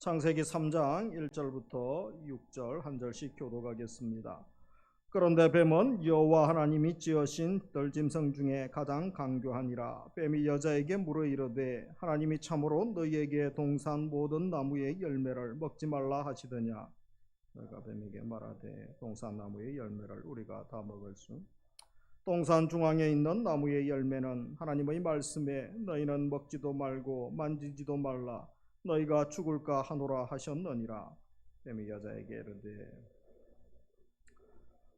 창세기 3장 1절부터 6절 한 절씩 교독하겠습니다. 그런데 뱀은 여호와 하나님이 지으신 들짐승 중에 가장 강교하니라. 뱀이 여자에게 물어 이르되 하나님이 참으로 너희에게 동산 모든 나무의 열매를 먹지 말라 하시더냐. 너희가 뱀에게 말하되 동산 나무의 열매를 우리가 다 먹을 수. 동산 중앙에 있는 나무의 열매는 하나님의 말씀에 너희는 먹지도 말고 만지지도 말라 너희가 죽을까 하노라 하셨느니라. 뱀이 여자에게 이르되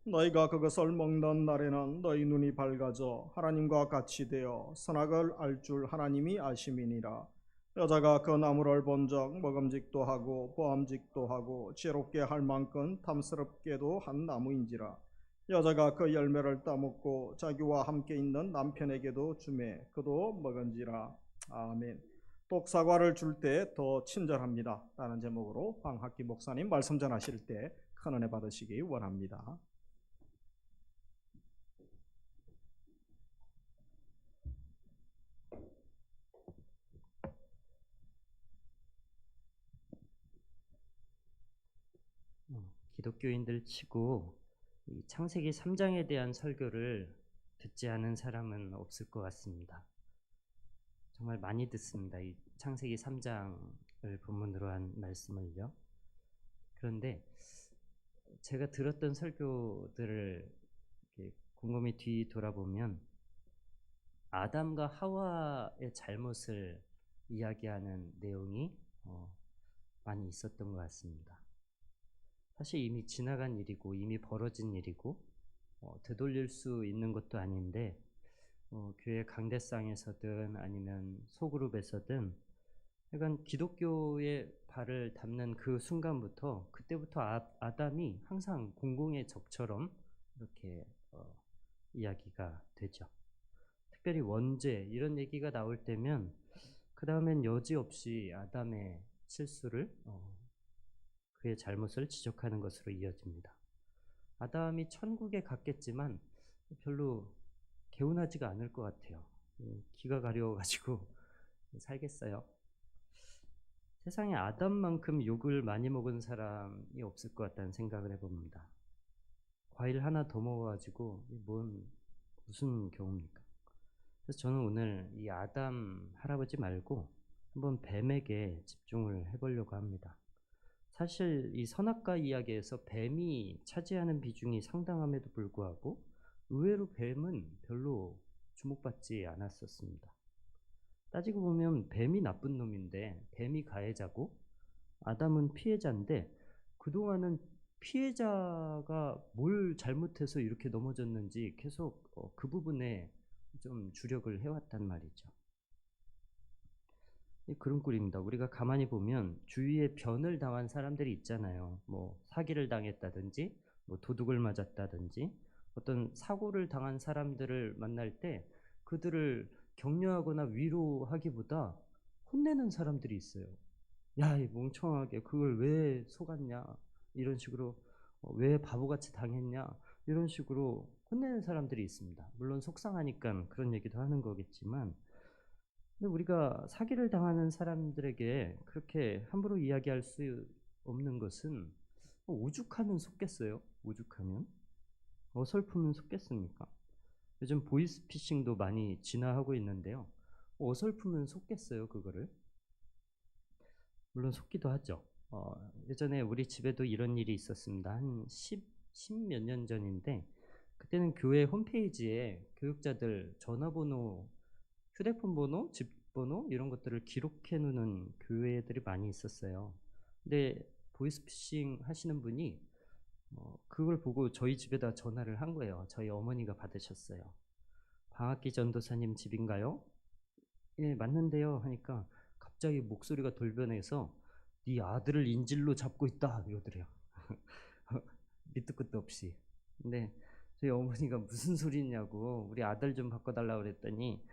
너희가 그것을 먹는 날에는 너희 눈이 밝아져 하나님과 같이 되어 선악을 알 줄 하나님이 아심이니라. 여자가 그 나무를 본적 먹음직도 하고 보암직도 하고 지혜롭게 할 만큼 탐스럽게도 한 나무인지라. 여자가 그 열매를 따먹고 자기와 함께 있는 남편에게도 주매 그도 먹은지라. 아멘. 독사과를 줄 때 더 친절합니다 라는 제목으로 황학기 목사님 말씀 전하실 때 큰 은혜 받으시기 원합니다. 기독교인들 치고 이 창세기 3장에 대한 설교를 듣지 않은 사람은 없을 것 같습니다. 정말 많이 듣습니다. 이 창세기 3장을 본문으로 한 말씀을요. 그런데 제가 들었던 설교들을 곰곰이 뒤돌아보면 아담과 하와의 잘못을 이야기하는 내용이 많이 있었던 것 같습니다. 사실 이미 지나간 일이고 이미 벌어진 일이고 되돌릴 수 있는 것도 아닌데 교회 강대상에서든 아니면 소그룹에서든 약간 기독교의 발을 담는 그 순간부터 그때부터 아담이 항상 공공의 적처럼 이렇게 이야기가 되죠. 특별히 원죄 이런 얘기가 나올 때면 그 다음엔 여지없이 아담의 실수를 그의 잘못을 지적하는 것으로 이어집니다. 아담이 천국에 갔겠지만 별로 개운하지가 않을 것 같아요. 기가 가려워가지고 살겠어요. 세상에 아담만큼 욕을 많이 먹은 사람이 없을 것 같다는 생각을 해봅니다. 과일 하나 더 먹어가지고 무슨 경우입니까? 그래서 저는 오늘 이 아담 할아버지 말고 한번 뱀에게 집중을 해보려고 합니다. 사실 이 선악과 이야기에서 뱀이 차지하는 비중이 상당함에도 불구하고 의외로 뱀은 별로 주목받지 않았었습니다. 따지고 보면 뱀이 나쁜 놈인데 뱀이 가해자고 아담은 피해자인데 그동안은 피해자가 뭘 잘못해서 이렇게 넘어졌는지 계속 그 부분에 좀 주력을 해왔단 말이죠. 그런 꼴입니다. 우리가 가만히 보면 주위에 변을 당한 사람들이 있잖아요. 뭐 사기를 당했다든지 뭐 도둑을 맞았다든지 어떤 사고를 당한 사람들을 만날 때 그들을 격려하거나 위로하기보다 혼내는 사람들이 있어요. 야, 이 멍청하게 그걸 왜 속았냐 이런 식으로 왜 바보같이 당했냐 이런 식으로 혼내는 사람들이 있습니다. 물론 속상하니까 그런 얘기도 하는 거겠지만 근데 우리가 사기를 당하는 사람들에게 그렇게 함부로 이야기할 수 없는 것은 오죽하면 속겠어요? 오죽하면? 어설프면 속겠습니까? 요즘 보이스피싱도 많이 진화하고 있는데요. 어설프면 속겠어요, 그거를? 물론 속기도 하죠. 예전에 우리 집에도 이런 일이 있었습니다. 한 10몇 년 전인데 그때는 교회 홈페이지에 교육자들 전화번호 휴대폰 번호, 집 번호 이런 것들을 기록해 놓는 교회들이 많이 있었어요. 근데 보이스피싱 하시는 분이 그걸 보고 저희 집에다 전화를 한 거예요. 저희 어머니가 받으셨어요. 방학기 전도사님 집인가요? 예, 맞는데요 하니까 갑자기 목소리가 돌변해서 네 아들을 인질로 잡고 있다 이러더래요. 밑도 끝도 없이. 근데 저희 어머니가 무슨 소리냐고 우리 아들 좀 바꿔달라고 그랬더니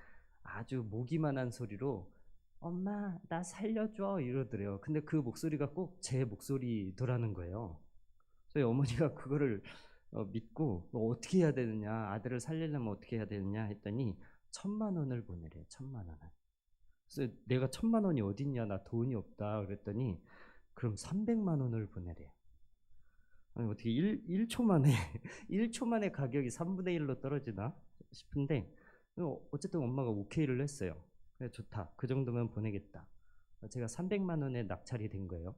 아주 모기만한 소리로 엄마 나 살려줘 이러더래요. 근데 그 목소리가 꼭 제 목소리더라는 거예요. 저희 어머니가 그거를 믿고 어떻게 해야 되느냐 아들을 살리려면 어떻게 해야 되느냐 했더니 1,000,000원을 보내래요. 1,000,000원을. 그래서 내가 1,000,000원이 어딨냐 나 돈이 없다 그랬더니 그럼 300만 원을 보내래요. 아니, 어떻게 1초 만에 1초 만에 가격이 3분의 1로 떨어지나 싶은데 어쨌든 엄마가 오케이를 했어요. 그래, 좋다. 그 정도면 보내겠다. 제가 300만 원에 낙찰이 된 거예요.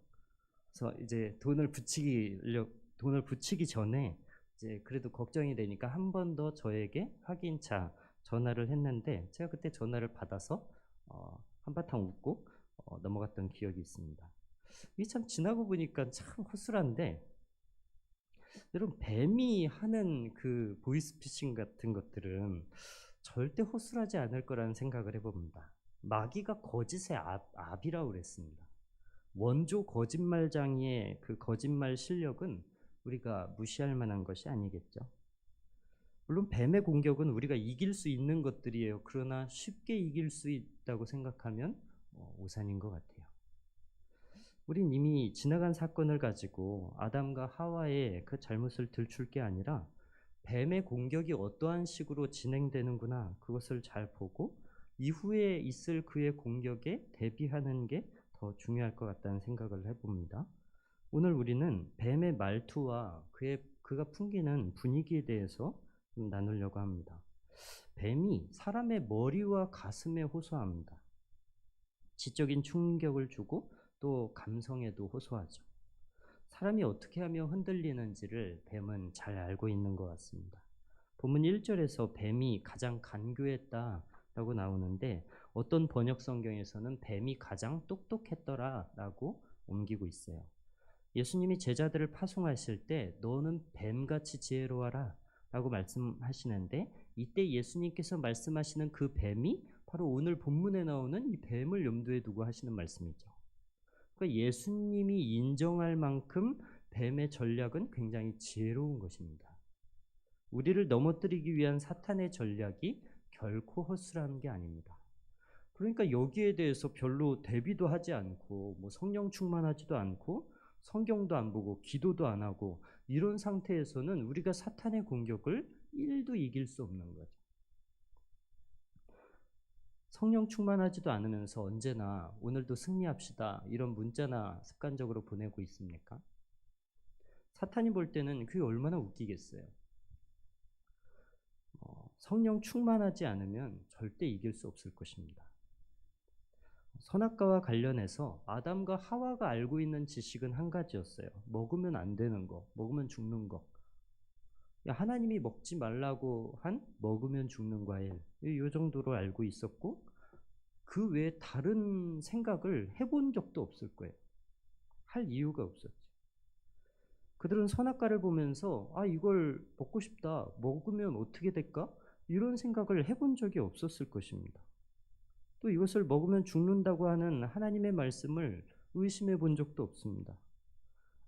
그래서 이제 돈을 붙이기 전에 이제 그래도 걱정이 되니까 한 번 더 저에게 확인차 전화를 했는데 제가 그때 전화를 받아서 한바탕 웃고 넘어갔던 기억이 있습니다. 이게 참 지나고 보니까 참 허술한데 여러분 뱀이 하는 그 보이스피싱 같은 것들은 절대 허술하지 않을 거라는 생각을 해봅니다. 마귀가 거짓의 압이라고 그랬습니다. 원조 거짓말장이의 그 거짓말 실력은 우리가 무시할 만한 것이 아니겠죠. 물론 뱀의 공격은 우리가 이길 수 있는 것들이에요. 그러나 쉽게 이길 수 있다고 생각하면 오산인 것 같아요. 우린 이미 지나간 사건을 가지고 아담과 하와의 그 잘못을 들출 게 아니라 뱀의 공격이 어떠한 식으로 진행되는구나 그것을 잘 보고 이후에 있을 그의 공격에 대비하는 게 더 중요할 것 같다는 생각을 해봅니다. 오늘 우리는 뱀의 말투와 그가 풍기는 분위기에 대해서 좀 나누려고 합니다. 뱀이 사람의 머리와 가슴에 호소합니다. 지적인 충격을 주고 또 감성에도 호소하죠. 사람이 어떻게 하며 흔들리는지를 뱀은 잘 알고 있는 것 같습니다. 본문 1절에서 뱀이 가장 간교했다라고 나오는데 어떤 번역 성경에서는 뱀이 가장 똑똑했더라 라고 옮기고 있어요. 예수님이 제자들을 파송하실 때 너는 뱀같이 지혜로워라 라고 말씀하시는데 이때 예수님께서 말씀하시는 그 뱀이 바로 오늘 본문에 나오는 이 뱀을 염두에 두고 하시는 말씀이죠. 그러니까 예수님이 인정할 만큼 뱀의 전략은 굉장히 지혜로운 것입니다. 우리를 넘어뜨리기 위한 사탄의 전략이 결코 허술한 게 아닙니다. 그러니까 여기에 대해서 별로 대비도 하지 않고 뭐 성령 충만하지도 않고 성경도 안 보고 기도도 안 하고 이런 상태에서는 우리가 사탄의 공격을 1도 이길 수 없는 거죠. 성령 충만하지도 않으면서 언제나 오늘도 승리합시다 이런 문자나 습관적으로 보내고 있습니까? 사탄이 볼 때는 그게 얼마나 웃기겠어요. 성령 충만하지 않으면 절대 이길 수 없을 것입니다. 선악과와 관련해서 아담과 하와가 알고 있는 지식은 한 가지였어요. 먹으면 안 되는 거, 먹으면 죽는 거. 하나님이 먹지 말라고 한 먹으면 죽는 과일, 이 정도로 알고 있었고 그 외에 다른 생각을 해본 적도 없을 거예요. 할 이유가 없었죠. 그들은 선악과를 보면서 이걸 먹고 싶다, 먹으면 어떻게 될까? 이런 생각을 해본 적이 없었을 것입니다. 또 이것을 먹으면 죽는다고 하는 하나님의 말씀을 의심해 본 적도 없습니다.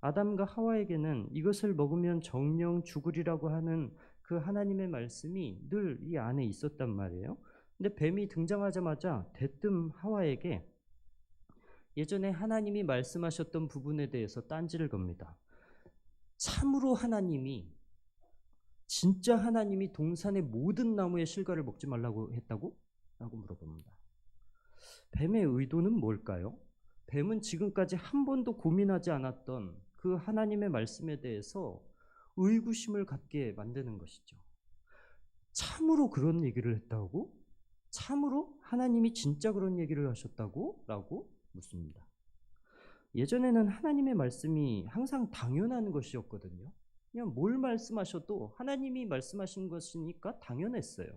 아담과 하와에게는 이것을 먹으면 정령 죽으리라고 하는 그 하나님의 말씀이 늘 이 안에 있었단 말이에요. 근데 뱀이 등장하자마자 대뜸 하와에게 예전에 하나님이 말씀하셨던 부분에 대해서 딴지를 겁니다. 참으로 진짜 하나님이 동산의 모든 나무의 실과를 먹지 말라고 했다고? 라고 물어봅니다. 뱀의 의도는 뭘까요? 뱀은 지금까지 한 번도 고민하지 않았던 그 하나님의 말씀에 대해서 의구심을 갖게 만드는 것이죠. 참으로 그런 얘기를 했다고? 참으로 하나님이 진짜 그런 얘기를 하셨다고? 라고 묻습니다. 예전에는 하나님의 말씀이 항상 당연한 것이었거든요. 그냥 뭘 말씀하셔도 하나님이 말씀하신 것이니까 당연했어요.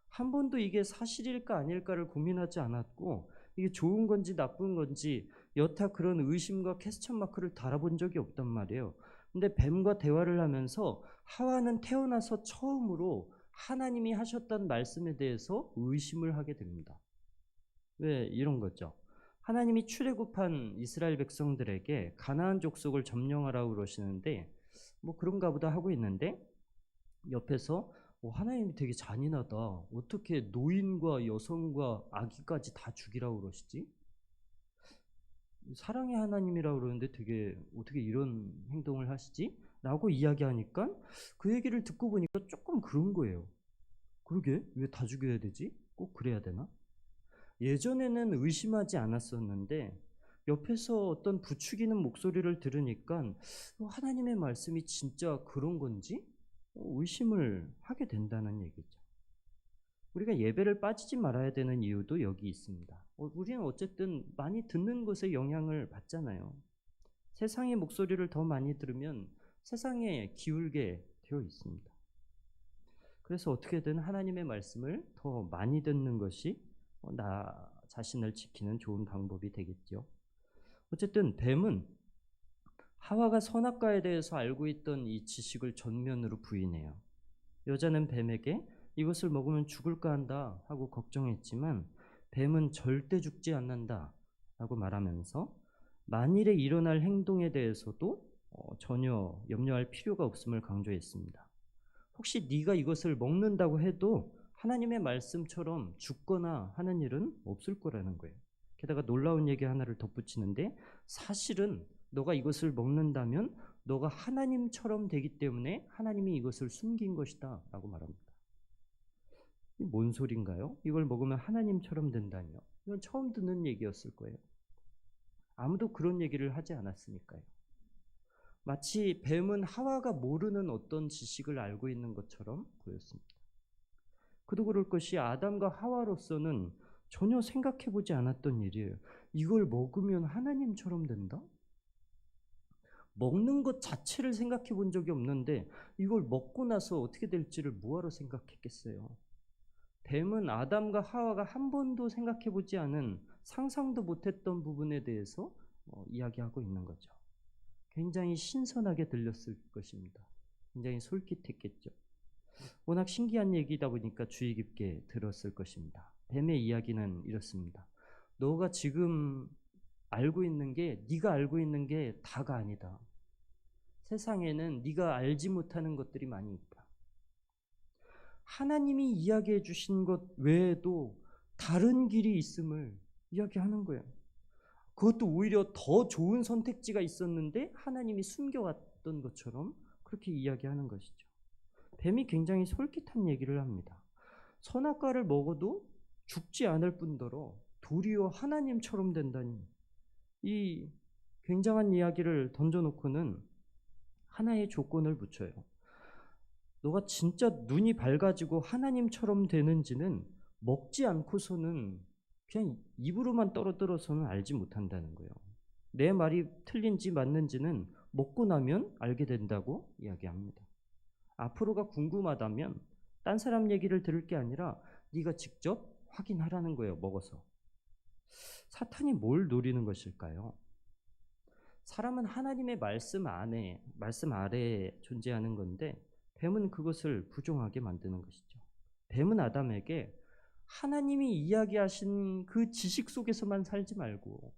한 번도 이게 사실일까 아닐까를 고민하지 않았고 이게 좋은 건지 나쁜 건지 여타 그런 의심과 퀘스천 마크를 달아본 적이 없단 말이에요. 근데 뱀과 대화를 하면서 하와는 태어나서 처음으로 하나님이 하셨던 말씀에 대해서 의심을 하게 됩니다. 왜 이런 거죠? 하나님이 출애굽한 이스라엘 백성들에게 가나안 족속을 점령하라고 그러시는데 뭐 그런가 보다 하고 있는데 옆에서 하나님이 되게 잔인하다. 어떻게 노인과 여성과 아기까지 다 죽이라고 그러시지? 사랑의 하나님이라고 그러는데 되게 어떻게 이런 행동을 하시지? 라고 이야기하니까 그 얘기를 듣고 보니까 조금 그런 거예요. 그러게 왜 다 죽여야 되지? 꼭 그래야 되나? 예전에는 의심하지 않았었는데 옆에서 어떤 부추기는 목소리를 들으니까 하나님의 말씀이 진짜 그런 건지 의심을 하게 된다는 얘기죠. 우리가 예배를 빠지지 말아야 되는 이유도 여기 있습니다. 우리는 어쨌든 많이 듣는 것에 영향을 받잖아요. 세상의 목소리를 더 많이 들으면 세상에 기울게 되어 있습니다. 그래서 어떻게든 하나님의 말씀을 더 많이 듣는 것이 나 자신을 지키는 좋은 방법이 되겠죠. 어쨌든 뱀은 하와가 선악과에 대해서 알고 있던 이 지식을 전면으로 부인해요. 여자는 뱀에게 이것을 먹으면 죽을까 한다 하고 걱정했지만 뱀은 절대 죽지 않는다 라고 말하면서 만일에 일어날 행동에 대해서도 전혀 염려할 필요가 없음을 강조했습니다. 혹시 네가 이것을 먹는다고 해도 하나님의 말씀처럼 죽거나 하는 일은 없을 거라는 거예요. 게다가 놀라운 얘기 하나를 덧붙이는데 사실은 너가 이것을 먹는다면 너가 하나님처럼 되기 때문에 하나님이 이것을 숨긴 것이다 라고 말합니다. 이게 뭔 소린가요? 이걸 먹으면 하나님처럼 된다뇨. 이건 처음 듣는 얘기였을 거예요. 아무도 그런 얘기를 하지 않았으니까요. 마치 뱀은 하와가 모르는 어떤 지식을 알고 있는 것처럼 보였습니다. 그도 그럴 것이 아담과 하와로서는 전혀 생각해보지 않았던 일이에요. 이걸 먹으면 하나님처럼 된다? 먹는 것 자체를 생각해 본 적이 없는데 이걸 먹고 나서 어떻게 될지를 뭐하러 생각했겠어요. 뱀은 아담과 하와가 한 번도 생각해 보지 않은 상상도 못했던 부분에 대해서 이야기하고 있는 거죠. 굉장히 신선하게 들렸을 것입니다. 굉장히 솔깃했겠죠. 워낙 신기한 얘기다 보니까 주의 깊게 들었을 것입니다. 뱀의 이야기는 이렇습니다. 너가 지금 알고 있는 게 네가 알고 있는 게 다가 아니다. 세상에는 네가 알지 못하는 것들이 많이 있다. 하나님이 이야기해 주신 것 외에도 다른 길이 있음을 이야기하는 거예요. 그것도 오히려 더 좋은 선택지가 있었는데 하나님이 숨겨왔던 것처럼 그렇게 이야기하는 것이죠. 뱀이 굉장히 솔깃한 얘기를 합니다. 선악과를 먹어도 죽지 않을 뿐더러 도리어 하나님처럼 된다니. 이 굉장한 이야기를 던져놓고는 하나의 조건을 붙여요. 너가 진짜 눈이 밝아지고 하나님처럼 되는지는 먹지 않고서는 그냥 입으로만 떨어들어서는 알지 못한다는 거예요. 내 말이 틀린지 맞는지는 먹고 나면 알게 된다고 이야기합니다. 앞으로가 궁금하다면 딴 사람 얘기를 들을 게 아니라 네가 직접 확인하라는 거예요. 먹어서. 사탄이 뭘 노리는 것일까요? 사람은 하나님의 말씀 아래에 존재하는 건데 뱀은 그것을 부정하게 만드는 것이죠. 뱀은 아담에게 하나님이 이야기하신 그 지식 속에서만 살지 말고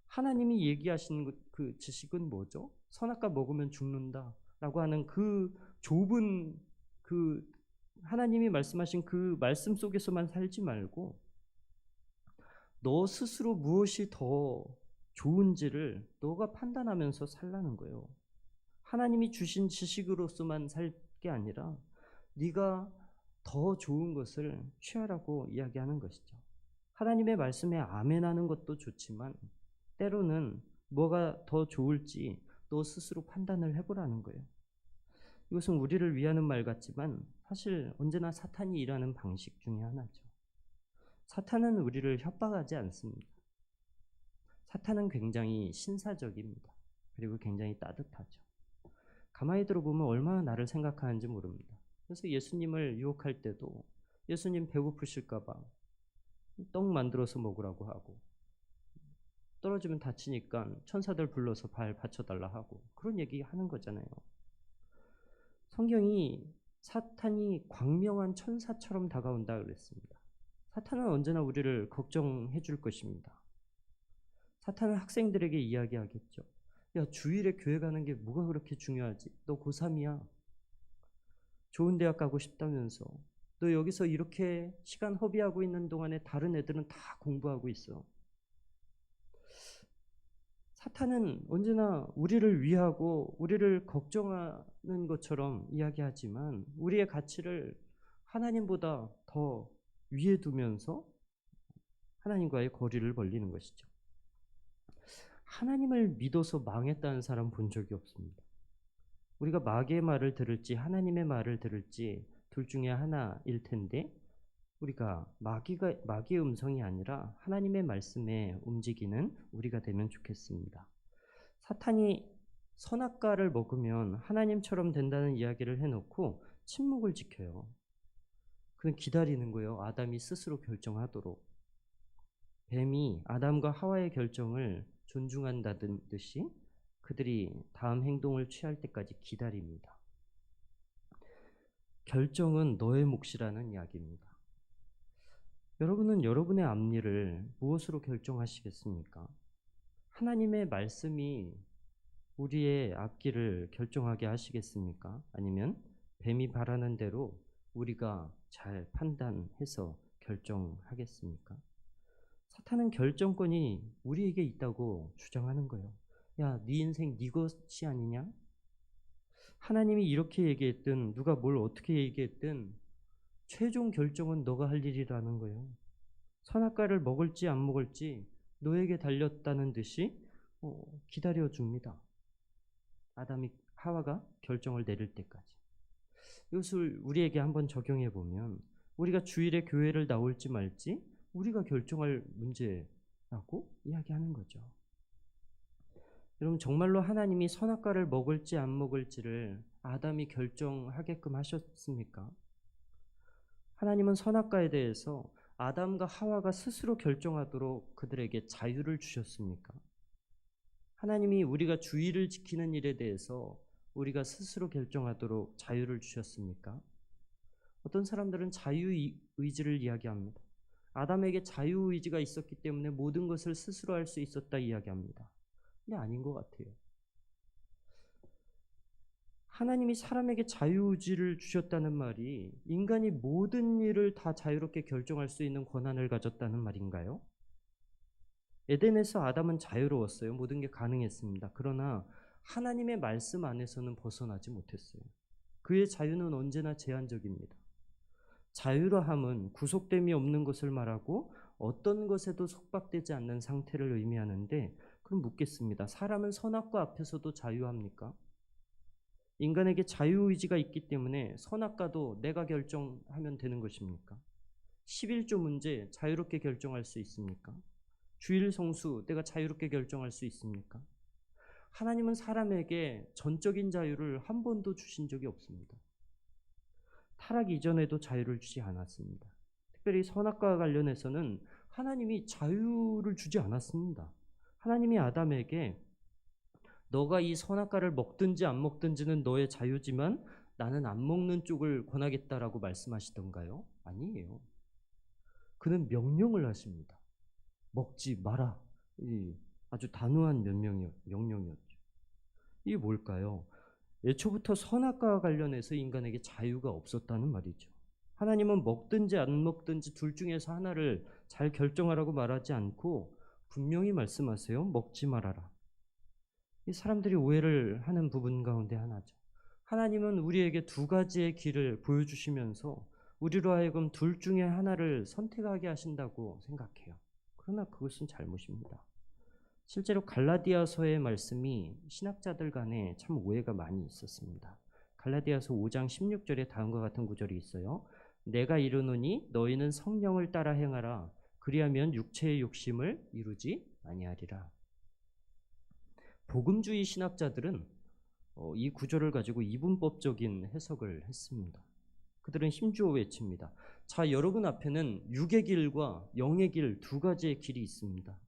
하나님이 얘기하신 그 지식은 뭐죠? 선악과 먹으면 죽는다라고 하는 그 좁은 그 하나님이 말씀하신 그 말씀 속에서만 살지 말고 너 스스로 무엇이 더 좋은지를 너가 판단하면서 살라는 거예요. 하나님이 주신 지식으로서만 살 게 아니라 네가 더 좋은 것을 취하라고 이야기하는 것이죠. 하나님의 말씀에 아멘하는 것도 좋지만 때로는 뭐가 더 좋을지 너 스스로 판단을 해보라는 거예요. 이것은 우리를 위하는 말 같지만 사실 언제나 사탄이 일하는 방식 중에 하나죠. 사탄은 우리를 협박하지 않습니다. 사탄은 굉장히 신사적입니다. 그리고 굉장히 따뜻하죠. 가만히 들어보면 얼마나 나를 생각하는지 모릅니다. 그래서 예수님을 유혹할 때도 예수님 배고프실까 봐 떡 만들어서 먹으라고 하고 떨어지면 다치니까 천사들 불러서 발 받쳐달라 하고 그런 얘기 하는 거잖아요. 성경이 사탄이 광명한 천사처럼 다가온다 그랬습니다. 사탄은 언제나 우리를 걱정해 줄 것입니다. 사탄은 학생들에게 이야기하겠죠. 야, 주일에 교회 가는 게 뭐가 그렇게 중요하지? 너 고3이야. 좋은 대학 가고 싶다면서. 너 여기서 이렇게 시간 허비하고 있는 동안에 다른 애들은 다 공부하고 있어. 사탄은 언제나 우리를 위하고 우리를 걱정하는 것처럼 이야기하지만 우리의 가치를 하나님보다 더 위에 두면서 하나님과의 거리를 벌리는 것이죠. 하나님을 믿어서 망했다는 사람 본 적이 없습니다. 우리가 마귀의 말을 들을지 하나님의 말을 들을지 둘 중에 하나일 텐데 우리가 마귀의 음성이 아니라 하나님의 말씀에 움직이는 우리가 되면 좋겠습니다. 사탄이 선악과를 먹으면 하나님처럼 된다는 이야기를 해놓고 침묵을 지켜요. 그는 기다리는 거예요. 아담이 스스로 결정하도록. 뱀이 아담과 하와의 결정을 존중한다는 듯이 그들이 다음 행동을 취할 때까지 기다립니다. 결정은 너의 몫이라는 이야기입니다. 여러분은 여러분의 앞일을 무엇으로 결정하시겠습니까? 하나님의 말씀이 우리의 앞길을 결정하게 하시겠습니까? 아니면 뱀이 바라는 대로 우리가 잘 판단해서 결정하겠습니까? 사탄은 결정권이 우리에게 있다고 주장하는 거예요. 야, 네 인생 네 것이 아니냐? 하나님이 이렇게 얘기했든 누가 뭘 어떻게 얘기했든 최종 결정은 너가 할 일이라는 거예요. 선악과를 먹을지 안 먹을지 너에게 달렸다는 듯이 기다려줍니다. 아담이 하와가 결정을 내릴 때까지. 이것을 우리에게 한번 적용해 보면 우리가 주일에 교회를 나올지 말지 우리가 결정할 문제라고 이야기하는 거죠. 여러분 정말로 하나님이 선악과를 먹을지 안 먹을지를 아담이 결정하게끔 하셨습니까? 하나님은 선악과에 대해서 아담과 하와가 스스로 결정하도록 그들에게 자유를 주셨습니까? 하나님이 우리가 주의를 지키는 일에 대해서 우리가 스스로 결정하도록 자유를 주셨습니까? 어떤 사람들은 자유의지를 이야기합니다. 아담에게 자유의지가 있었기 때문에 모든 것을 스스로 할 수 있었다 이야기합니다. 근데 아닌 것 같아요. 하나님이 사람에게 자유의지를 주셨다는 말이 인간이 모든 일을 다 자유롭게 결정할 수 있는 권한을 가졌다는 말인가요? 에덴에서 아담은 자유로웠어요. 모든 게 가능했습니다. 그러나 하나님의 말씀 안에서는 벗어나지 못했어요. 그의 자유는 언제나 제한적입니다. 자유로함은 구속됨이 없는 것을 말하고 어떤 것에도 속박되지 않는 상태를 의미하는데 그럼 묻겠습니다. 사람은 선악과 앞에서도 자유합니까? 인간에게 자유의지가 있기 때문에 선악과도 내가 결정하면 되는 것입니까? 11조 문제 자유롭게 결정할 수 있습니까? 주일 성수 내가 자유롭게 결정할 수 있습니까? 하나님은 사람에게 전적인 자유를 한 번도 주신 적이 없습니다. 타락 이전에도 자유를 주지 않았습니다. 특별히 선악과와 관련해서는 하나님이 자유를 주지 않았습니다. 하나님이 아담에게 너가 이 선악과를 먹든지 안 먹든지는 너의 자유지만 나는 안 먹는 쪽을 권하겠다라고 말씀하시던가요? 아니에요. 그는 명령을 하십니다. 먹지 마라. 아주 단호한 명령이었죠. 이게 뭘까요? 애초부터 선악과와 관련해서 인간에게 자유가 없었다는 말이죠. 하나님은 먹든지 안 먹든지 둘 중에서 하나를 잘 결정하라고 말하지 않고 분명히 말씀하세요. 먹지 말아라. 이 사람들이 오해를 하는 부분 가운데 하나죠. 하나님은 우리에게 두 가지의 길을 보여주시면서 우리로 하여금 둘 중에 하나를 선택하게 하신다고 생각해요. 그러나 그것은 잘못입니다. 실제로 갈라디아서의 말씀이 신학자들 간에 참 오해가 많이 있었습니다. 갈라디아서 5장 16절에 다음과 같은 구절이 있어요. 내가 이르노니 너희는 성령을 따라 행하라. 그리하면 육체의 욕심을 이루지 아니하리라. 복음주의 신학자들은 이 구절을 가지고 이분법적인 해석을 했습니다. 그들은 힘주어 외칩니다. 자, 여러분 앞에는 육의 길과 영의 길 두 가지의 길이 있습니다.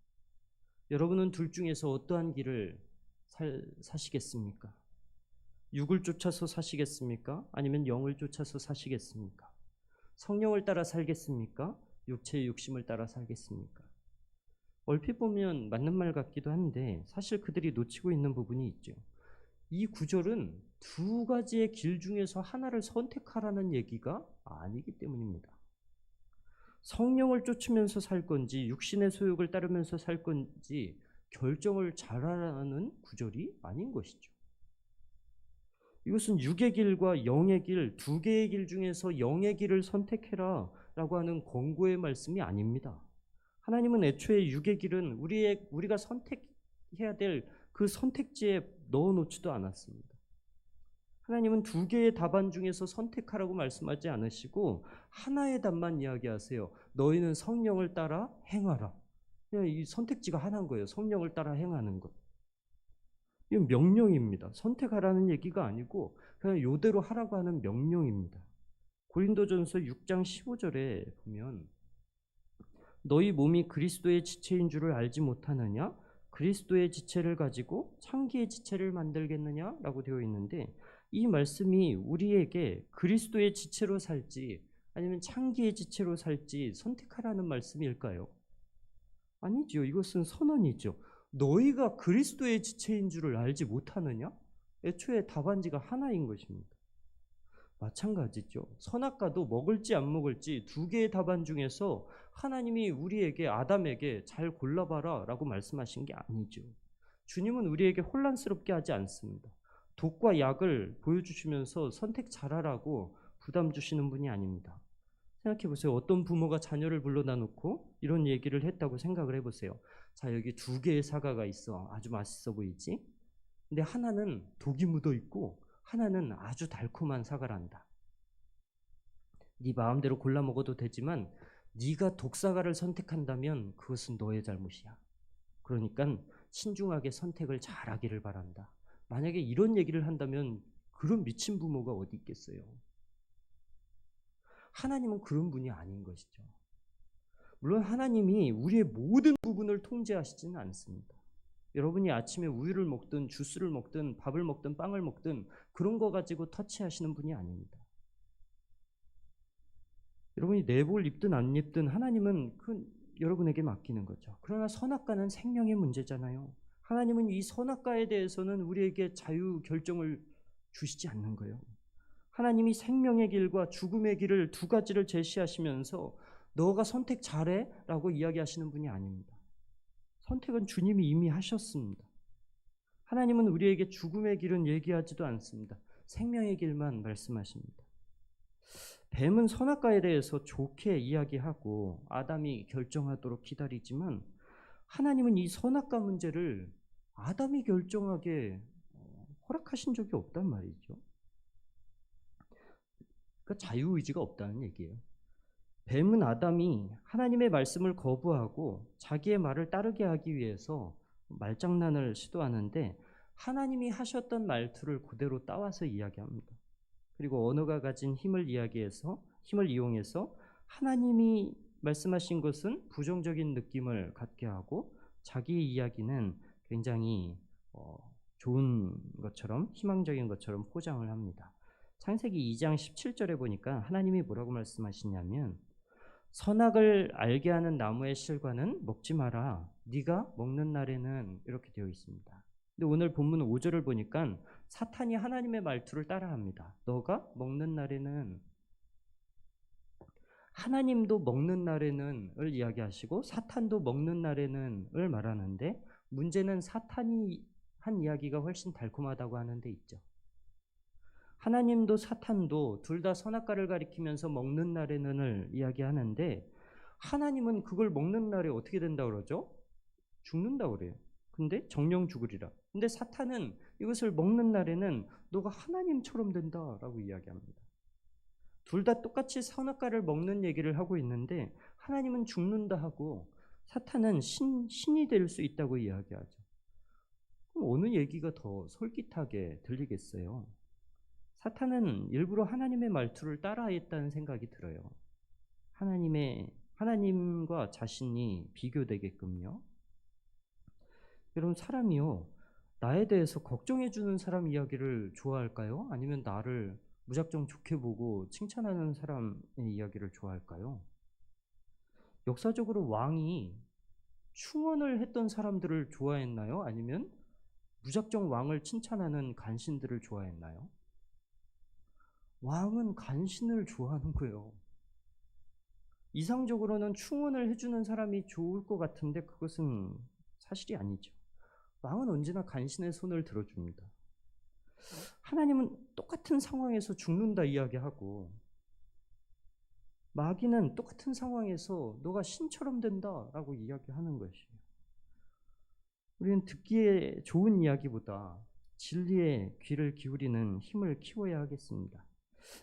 여러분은 둘 중에서 어떠한 길을 사시겠습니까? 육을 쫓아서 사시겠습니까? 아니면 영을 쫓아서 사시겠습니까? 성령을 따라 살겠습니까? 육체의 욕심을 따라 살겠습니까? 얼핏 보면 맞는 말 같기도 한데 사실 그들이 놓치고 있는 부분이 있죠. 이 구절은 두 가지의 길 중에서 하나를 선택하라는 얘기가 아니기 때문입니다. 성령을 쫓으면서 살 건지 육신의 소욕을 따르면서 살 건지 결정을 잘하라는 구절이 아닌 것이죠. 이것은 육의 길과 영의 길, 두 개의 길 중에서 영의 길을 선택해라 라고 하는 권고의 말씀이 아닙니다. 하나님은 애초에 육의 길은 우리가 해야 될 그 선택지에 넣어놓지도 않았습니다. 하나님은 두 개의 답안 중에서 선택하라고 말씀하지 않으시고 하나의 답만 이야기하세요. 너희는 성령을 따라 행하라. 그냥 이 선택지가 하나인 거예요. 성령을 따라 행하는 것. 이건 명령입니다. 선택하라는 얘기가 아니고 그냥 요대로 하라고 하는 명령입니다. 고린도전서 6장 15절에 보면 너희 몸이 그리스도의 지체인 줄을 알지 못하느냐? 그리스도의 지체를 가지고 창기의 지체를 만들겠느냐라고 되어 있는데 이 말씀이 우리에게 그리스도의 지체로 살지 아니면 창기의 지체로 살지 선택하라는 말씀일까요? 아니죠. 이것은 선언이죠. 너희가 그리스도의 지체인 줄을 알지 못하느냐? 애초에 답안지가 하나인 것입니다. 마찬가지죠. 선악과도 먹을지 안 먹을지 두 개의 답안 중에서 하나님이 우리에게 아담에게 잘 골라봐라 라고 말씀하신 게 아니죠. 주님은 우리에게 혼란스럽게 하지 않습니다. 독과 약을 보여주시면서 선택 잘하라고 부담 주시는 분이 아닙니다. 생각해 보세요. 어떤 부모가 자녀를 불러다 놓고 이런 얘기를 했다고 생각을 해보세요. 자, 여기 두 개의 사과가 있어. 아주 맛있어 보이지? 근데 하나는 독이 묻어 있고 하나는 아주 달콤한 사과란다. 네 마음대로 골라 먹어도 되지만 네가 독사과를 선택한다면 그것은 너의 잘못이야. 그러니까 신중하게 선택을 잘하기를 바란다. 만약에 이런 얘기를 한다면 그런 미친 부모가 어디 있겠어요? 하나님은 그런 분이 아닌 것이죠. 물론 하나님이 우리의 모든 부분을 통제하시지는 않습니다. 여러분이 아침에 우유를 먹든 주스를 먹든 밥을 먹든 빵을 먹든 그런 거 가지고 터치하시는 분이 아닙니다. 여러분이 내복을 입든 안 입든 하나님은 여러분에게 맡기는 거죠. 그러나 선악과는 생명의 문제잖아요. 하나님은 이 선악과에 대해서는 우리에게 자유 결정을 주시지 않는 거예요. 하나님이 생명의 길과 죽음의 길을 두 가지를 제시하시면서 너가 선택 잘해 라고 이야기하시는 분이 아닙니다. 선택은 주님이 이미 하셨습니다. 하나님은 우리에게 죽음의 길은 얘기하지도 않습니다. 생명의 길만 말씀하십니다. 뱀은 선악과에 대해서 좋게 이야기하고 아담이 결정하도록 기다리지만 하나님은 이 선악과 문제를 아담이 결정하게 허락하신 적이 없단 말이죠. 그러니까 자유의지가 없다는 얘기예요. 뱀은 아담이 하나님의 말씀을 거부하고 자기의 말을 따르게 하기 위해서 말장난을 시도하는데 하나님이 하셨던 말투를 그대로 따와서 이야기합니다. 그리고 언어가 가진 힘을 이용해서 하나님이 말씀하신 것은 부정적인 느낌을 갖게 하고 자기의 이야기는 굉장히 좋은 것처럼 희망적인 것처럼 포장을 합니다. 창세기 2장 17절에 보니까 하나님이 뭐라고 말씀하시냐면 선악을 알게 하는 나무의 실과는 먹지 마라. 네가 먹는 날에는 이렇게 되어 있습니다. 근데 오늘 본문 5절을 보니까 사탄이 하나님의 말투를 따라합니다. 너가 먹는 날에는 하나님도 먹는 날에는을 이야기하시고 사탄도 먹는 날에는을 말하는데 문제는 사탄이 한 이야기가 훨씬 달콤하다고 하는 데 있죠. 하나님도 사탄도 둘 다 선악과를 가리키면서 먹는 날에는을 이야기하는데 하나님은 그걸 먹는 날에 어떻게 된다 그러죠? 죽는다 그래요. 근데 정령 죽으리라. 근데 사탄은 이것을 먹는 날에는 너가 하나님처럼 된다라고 이야기합니다. 둘 다 똑같이 선악과를 먹는 얘기를 하고 있는데 하나님은 죽는다 하고 사탄은 신이 될 수 있다고 이야기하죠. 그럼 어느 얘기가 더 솔깃하게 들리겠어요? 사탄은 일부러 하나님의 말투를 따라했다는 생각이 들어요. 하나님과 자신이 비교되게끔요. 여러분 사람이요. 나에 대해서 걱정해주는 사람 이야기를 좋아할까요? 아니면 나를 무작정 좋게 보고 칭찬하는 사람의 이야기를 좋아할까요? 역사적으로 왕이 충언을 했던 사람들을 좋아했나요? 아니면 무작정 왕을 칭찬하는 간신들을 좋아했나요? 왕은 간신을 좋아하는 거예요. 이상적으로는 충언을 해주는 사람이 좋을 것 같은데 그것은 사실이 아니죠. 왕은 언제나 간신의 손을 들어줍니다. 하나님은 똑같은 상황에서 죽는다 이야기하고 마귀는 똑같은 상황에서 너가 신처럼 된다라고 이야기하는 것이에요. 우리는 듣기에 좋은 이야기보다 진리에 귀를 기울이는 힘을 키워야 하겠습니다.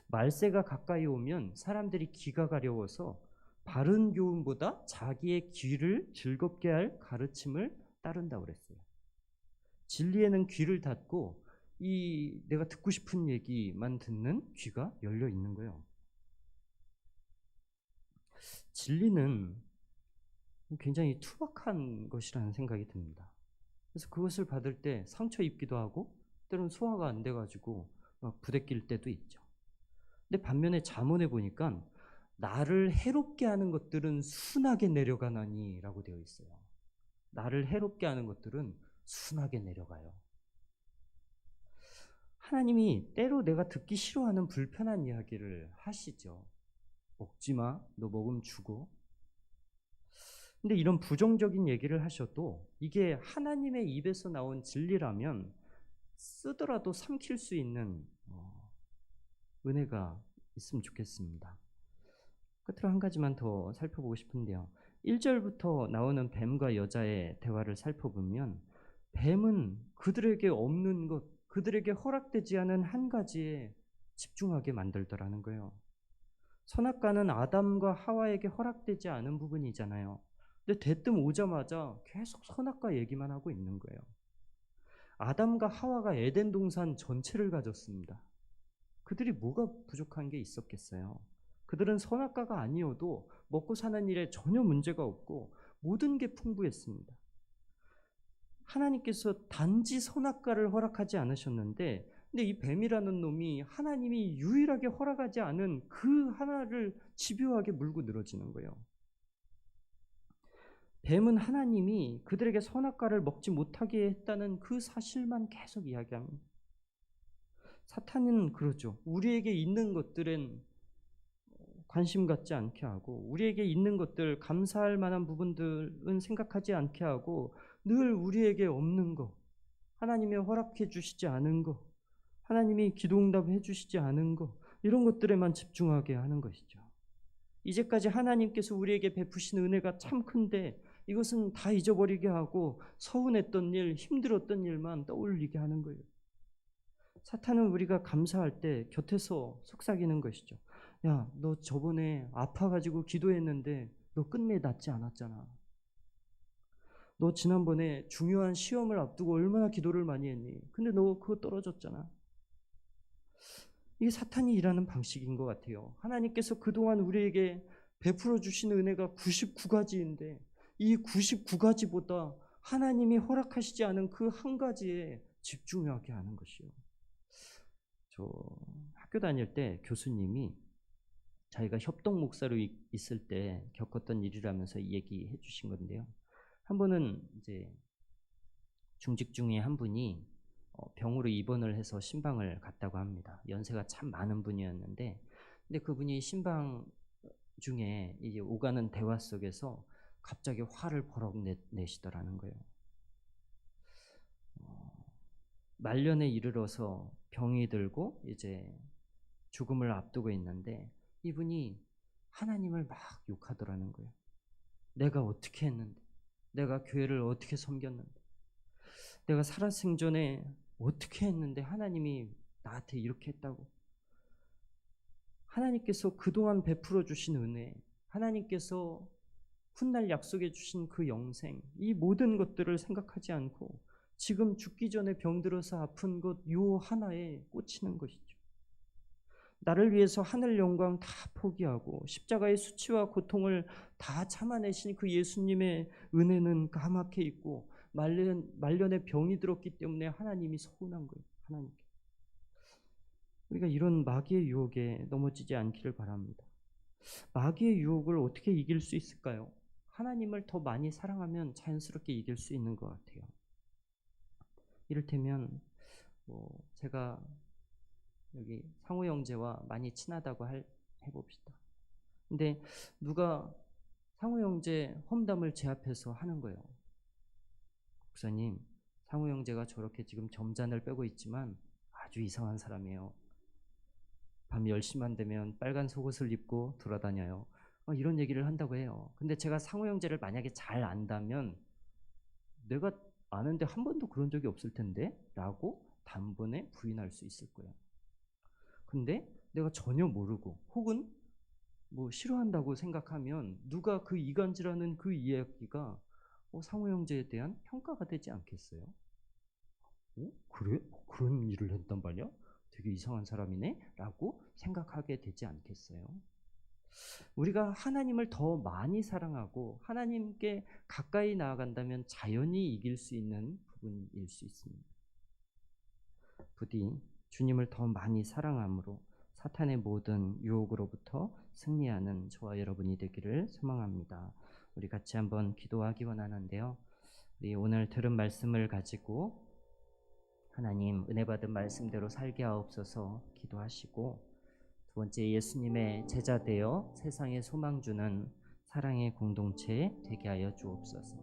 말세가 가까이 오면 사람들이 귀가 가려워서 바른 교훈보다 자기의 귀를 즐겁게 할 가르침을 따른다고 그랬어요. 진리에는 귀를 닫고 이 내가 듣고 싶은 얘기만 듣는 귀가 열려 있는 거예요. 진리는 굉장히 투박한 것이라는 생각이 듭니다. 그래서 그것을 받을 때 상처 입기도 하고 때로는 소화가 안 돼가지고 막 부대낄 때도 있죠. 근데 반면에 잠언에 보니까 나를 해롭게 하는 것들은 순하게 내려가나니라고 되어 있어요. 나를 해롭게 하는 것들은 순하게 내려가요. 하나님이 때로 내가 듣기 싫어하는 불편한 이야기를 하시죠. 먹지 마, 너 먹으면 죽어. 근데 이런 부정적인 얘기를 하셔도 이게 하나님의 입에서 나온 진리라면 쓰더라도 삼킬 수 있는 은혜가 있으면 좋겠습니다. 끝으로 한 가지만 더 살펴보고 싶은데요. 1절부터 나오는 뱀과 여자의 대화를 살펴보면 뱀은 그들에게 없는 것, 그들에게 허락되지 않은 한 가지에 집중하게 만들더라는 거예요. 선악과는 아담과 하와에게 허락되지 않은 부분이잖아요. 근데 대뜸 오자마자 계속 선악과 얘기만 하고 있는 거예요. 아담과 하와가 에덴 동산 전체를 가졌습니다. 그들이 뭐가 부족한 게 있었겠어요? 그들은 선악과가 아니어도 먹고 사는 일에 전혀 문제가 없고 모든 게 풍부했습니다. 하나님께서 단지 선악과를 허락하지 않으셨는데, 근데 이 뱀이라는 놈이 하나님이 유일하게 허락하지 않은 그 하나를 집요하게 물고 늘어지는 거예요. 뱀은 하나님이 그들에게 선악과를 먹지 못하게 했다는 그 사실만 계속 이야기합니다. 사탄은 그러죠. 우리에게 있는 것들은 관심 갖지 않게 하고, 우리에게 있는 것들, 감사할 만한 부분들은 생각하지 않게 하고, 늘 우리에게 없는 것, 하나님이 허락해 주시지 않은 것, 하나님이 기도응답해 주시지 않은 것, 이런 것들에만 집중하게 하는 것이죠. 이제까지 하나님께서 우리에게 베푸신 은혜가 참 큰데 이것은 다 잊어버리게 하고 서운했던 일, 힘들었던 일만 떠올리게 하는 거예요. 사탄은 우리가 감사할 때 곁에서 속삭이는 것이죠. 야, 너 저번에 아파가지고 기도했는데 너 끝내 낫지 않았잖아. 너 지난번에 중요한 시험을 앞두고 얼마나 기도를 많이 했니? 근데 너 그거 떨어졌잖아. 이게 사탄이 일하는 방식인 것 같아요. 하나님께서 그동안 우리에게 베풀어 주신 은혜가 99가지인데 이 99가지보다 하나님이 허락하시지 않은 그 한 가지에 집중하게 하는 것이요. 저 학교 다닐 때 교수님이 자기가 협동 목사로 있을 때 겪었던 일이라면서 얘기해 주신 건데요. 한 번은 이제 중직 중에 한 분이 병으로 입원을 해서 신방을 갔다고 합니다. 연세가 참 많은 분이었는데, 근데 그분이 신방 중에 이제 오가는 대화 속에서 갑자기 화를 버럭 내시더라는 거예요. 말년에 이르러서 병이 들고 이제 죽음을 앞두고 있는데 이분이 하나님을 막 욕하더라는 거예요. 내가 어떻게 했는데, 내가 교회를 어떻게 섬겼는데, 내가 살아생전에 어떻게 했는데 하나님이 나한테 이렇게 했다고. 하나님께서 그동안 베풀어 주신 은혜, 하나님께서 훗날 약속해 주신 그 영생, 이 모든 것들을 생각하지 않고 지금 죽기 전에 병들어서 아픈 것 요 하나에 꽂히는 것이죠. 나를 위해서 하늘 영광 다 포기하고 십자가의 수치와 고통을 다 참아내신 그 예수님의 은혜는 까맣게 있고 말년에 병이 들었기 때문에 하나님이 서운한 거예요. 하나님께. 우리가 이런 마귀의 유혹에 넘어지지 않기를 바랍니다. 마귀의 유혹을 어떻게 이길 수 있을까요? 하나님을 더 많이 사랑하면 자연스럽게 이길 수 있는 것 같아요. 이를테면 제가 여기 상호 형제와 많이 친하다고 해봅시다. 근데 누가 상호 형제 험담을 제 앞에서 하는 거예요. 목사님, 상호 형제가 저렇게 지금 점잔을 빼고 있지만 아주 이상한 사람이에요. 밤 10시만 되면 빨간 속옷을 입고 돌아다녀요. 이런 얘기를 한다고 해요. 근데 제가 상호 형제를 만약에 잘 안다면 내가 아는데 한 번도 그런 적이 없을 텐데? 라고 단번에 부인할 수 있을 거예요. 근데 내가 전혀 모르고 혹은 뭐 싫어한다고 생각하면 누가 그 이간질하는 그 이야기가 상호 형제에 대한 평가가 되지 않겠어요? 그래? 그런 일을 했단 말이야? 되게 이상한 사람이네? 라고 생각하게 되지 않겠어요? 우리가 하나님을 더 많이 사랑하고 하나님께 가까이 나아간다면 자연히 이길 수 있는 부분일 수 있습니다. 부디 주님을 더 많이 사랑함으로 사탄의 모든 유혹으로부터 승리하는 저와 여러분이 되기를 소망합니다. 우리 같이 한번 기도하기 원하는데요. 우리 오늘 들은 말씀을 가지고 하나님 은혜 받은 말씀대로 살게 하옵소서 기도하시고, 두 번째, 예수님의 제자 되어 세상에 소망 주는 사랑의 공동체 되게 하여 주옵소서.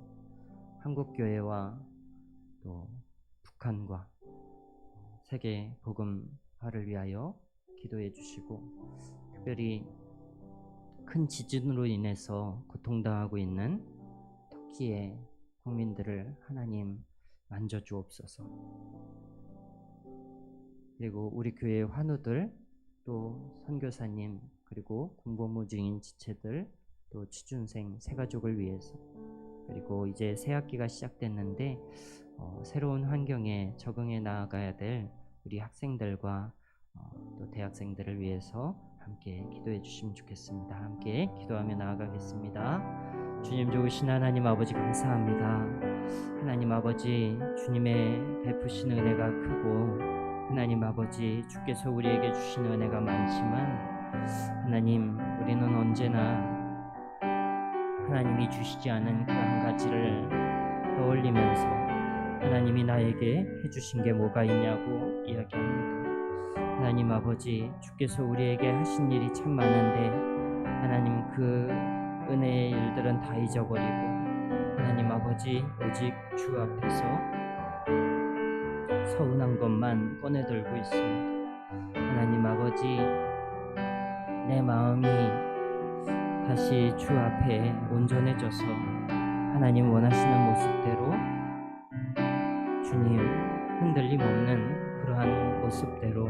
한국교회와 또 북한과 세계 복음화를 위하여 기도해 주시고, 특별히 큰 지진으로 인해서 고통당하고 있는 터키의 국민들을 하나님 만져 주옵소서. 그리고 우리 교회 환우들, 또 선교사님, 그리고 군복무 중인 지체들, 또 취준생 새 가족을 위해서, 그리고 이제 새 학기가 시작됐는데 새로운 환경에 적응해 나아가야 될 우리 학생들과 또 대학생들을 위해서 함께 기도해 주시면 좋겠습니다. 함께 기도하며 나아가겠습니다. 주님 좋으신 하나님 아버지 감사합니다. 하나님 아버지, 주님의 베푸시는 은혜가 크고 하나님 아버지, 주께서 우리에게 주시는 은혜가 많지만 하나님, 우리는 언제나 하나님이 주시지 않은 그 한 가지를 떠올리면서 하나님이 나에게 해주신 게 뭐가 있냐고 이야기합니다. 하나님 아버지, 주께서 우리에게 하신 일이 참 많은데 하나님 그 은혜의 일들은 다 잊어버리고 하나님 아버지, 오직 주 앞에서 서운한 것만 꺼내들고 있습니다. 하나님 아버지, 내 마음이 다시 주 앞에 온전해져서 하나님 원하시는 모습대로 주님 흔들림 없는 그러한 모습대로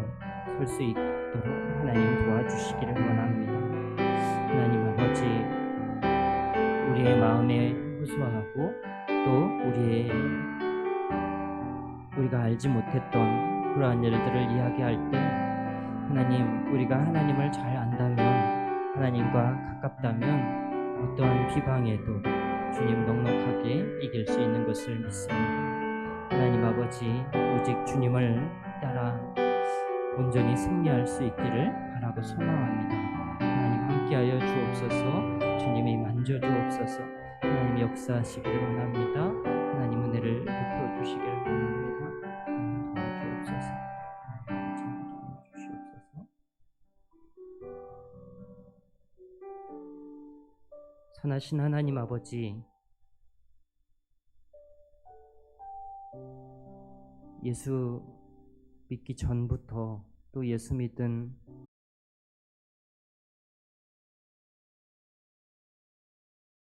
설 수 있도록 하나님 도와주시기를 원합니다. 하나님 아버지, 우리의 마음에 호소하고 또 우리가 알지 못했던 그러한 일들을 이야기할 때 하나님, 우리가 하나님을 잘 안다면, 하나님과 가깝다면 어떠한 비방에도 주님 넉넉하게 이길 수 있는 것을 믿습니다. 하나님 아버지, 오직 주님을 따라 온전히 승리할 수 있기를 바라고 소망합니다. 하나님 함께하여 주옵소서. 주님이 만져 주옵소서. 하나님 역사하시기를 원합니다. 하나님 은혜를 베풀어 주시기를 원합니다. 하나님 도와주옵소서. 주시옵소서. 선하신 하나님 아버지, 예수 믿기 전부터 또 예수 믿은